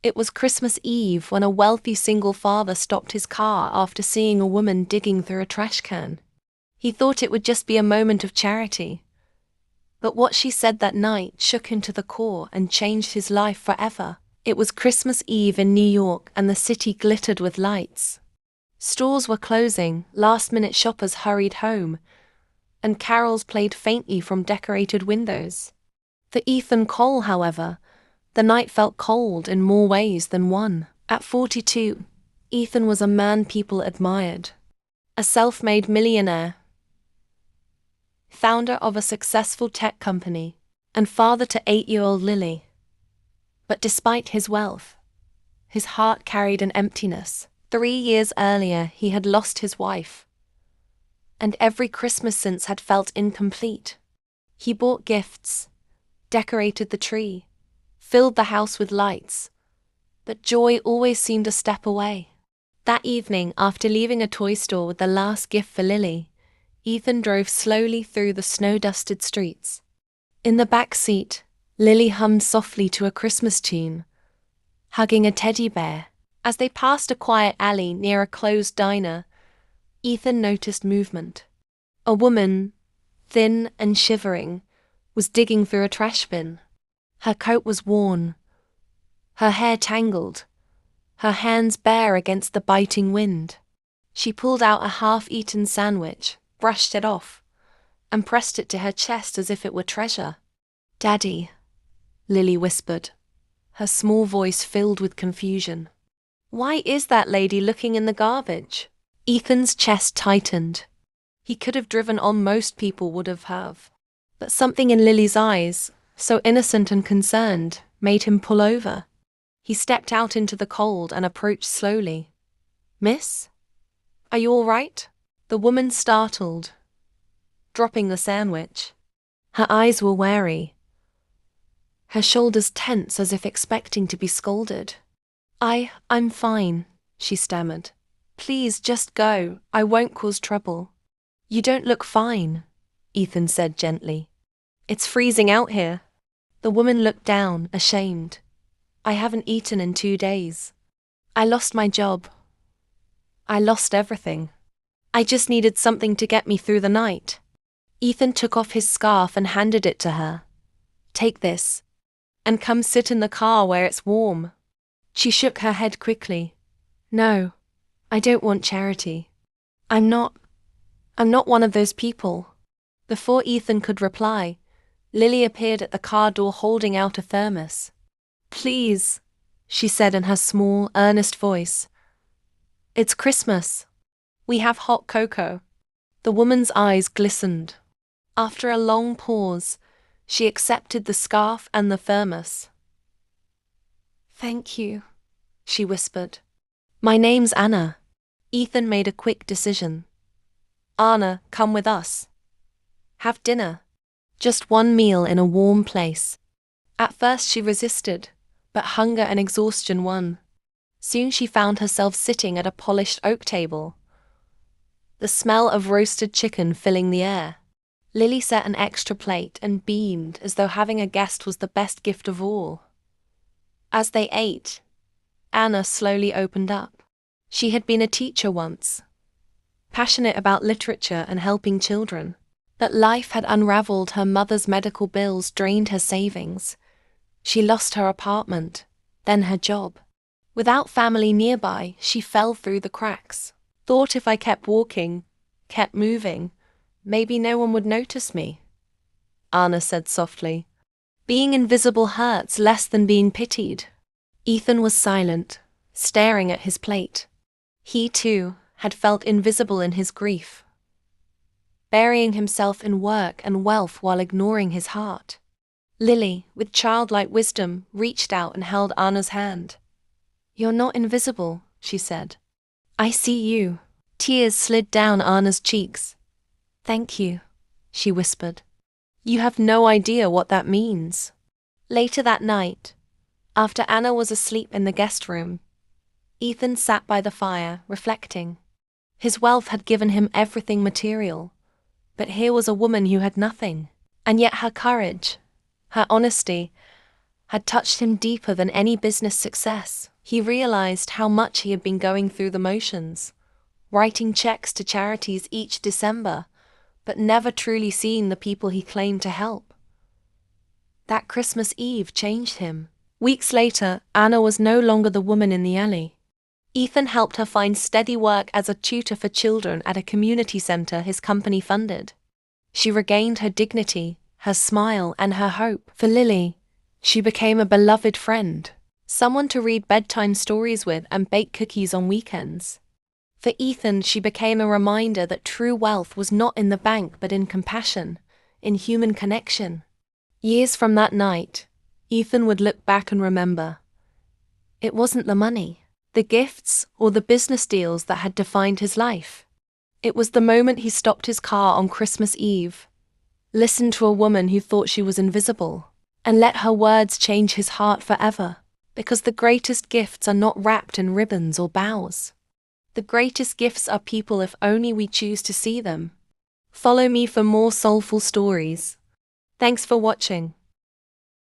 It was Christmas Eve when a wealthy single father stopped his car after seeing a woman digging through a trash can. He thought it would just be a moment of charity. But what she said that night shook him to the core and changed his life forever. It was Christmas Eve in New York and the city glittered with lights. Stores were closing, last-minute shoppers hurried home, and carols played faintly from decorated windows. For Ethan Cole, however, the night felt cold in more ways than one. At 42, Ethan was a man people admired. A self-made millionaire, founder of a successful tech company, and father to 8-year-old Lily. But despite his wealth, his heart carried an emptiness. 3 years earlier, he had lost his wife, and every Christmas since had felt incomplete. He bought gifts, decorated the tree, filled the house with lights, but joy always seemed a step away. That evening, after leaving a toy store with the last gift for Lily, Ethan drove slowly through the snow-dusted streets. In the back seat, Lily hummed softly to a Christmas tune, hugging a teddy bear. As they passed a quiet alley near a closed diner, Ethan noticed movement. A woman, thin and shivering, was digging through a trash bin. Her coat was worn, her hair tangled, her hands bare against the biting wind. She pulled out a half-eaten sandwich, brushed it off, and pressed it to her chest as if it were treasure. "Daddy," Lily whispered, her small voice filled with confusion. "Why is that lady looking in the garbage?" Ethan's chest tightened. He could have driven on, most people would have. But something in Lily's eyes, so innocent and concerned, made him pull over. He stepped out into the cold and approached slowly. "Miss? Are you all right?" The woman startled, dropping the sandwich. Her eyes were wary, her shoulders tense as if expecting to be scolded. I'm fine," she stammered. "Please just go, I won't cause trouble." "You don't look fine," Ethan said gently. "It's freezing out here." The woman looked down, ashamed. "I haven't eaten in 2 days. I lost my job. I lost everything. I just needed something to get me through the night." Ethan took off his scarf and handed it to her. "Take this, and come sit in the car where it's warm." She shook her head quickly. "No, I don't want charity. I'm not one of those people." Before Ethan could reply, Lily appeared at the car door holding out a thermos. "Please," she said in her small, earnest voice. "It's Christmas. We have hot cocoa." The woman's eyes glistened. After a long pause, she accepted the scarf and the thermos. "Thank you," she whispered. "My name's Anna." Ethan made a quick decision. "Anna, come with us. Have dinner. Just one meal in a warm place." At first she resisted, but hunger and exhaustion won. Soon she found herself sitting at a polished oak table, the smell of roasted chicken filling the air. Lily set an extra plate and beamed as though having a guest was the best gift of all. As they ate, Anna slowly opened up. She had been a teacher once, passionate about literature and helping children. But life had unraveled. Her mother's medical bills drained her savings. She lost her apartment, then her job. Without family nearby, she fell through the cracks. "Thought if I kept walking, kept moving, maybe no one would notice me," Anna said softly. "Being invisible hurts less than being pitied." Ethan was silent, staring at his plate. He, too, had felt invisible in his grief, burying himself in work and wealth while ignoring his heart. Lily, with childlike wisdom, reached out and held Anna's hand. "You're not invisible," she said. "I see you." Tears slid down Anna's cheeks. "Thank you," she whispered. "You have no idea what that means." Later that night, after Anna was asleep in the guest room, Ethan sat by the fire, reflecting. His wealth had given him everything material, but here was a woman who had nothing. And yet her courage, her honesty, had touched him deeper than any business success. He realized how much he had been going through the motions, writing checks to charities each December, but never truly seeing the people he claimed to help. That Christmas Eve changed him. Weeks later, Anna was no longer the woman in the alley. Ethan helped her find steady work as a tutor for children at a community center his company funded. She regained her dignity, her smile, and her hope. For Lily, she became a beloved friend, someone to read bedtime stories with and bake cookies on weekends. For Ethan, she became a reminder that true wealth was not in the bank but in compassion, in human connection. Years from that night, Ethan would look back and remember. It wasn't the money, the gifts, or the business deals that had defined his life. It was the moment he stopped his car on Christmas Eve, listened to a woman who thought she was invisible, and let her words change his heart forever. Because the greatest gifts are not wrapped in ribbons or bows. The greatest gifts are people if only we choose to see them. Follow me for more soulful stories. Thanks for watching.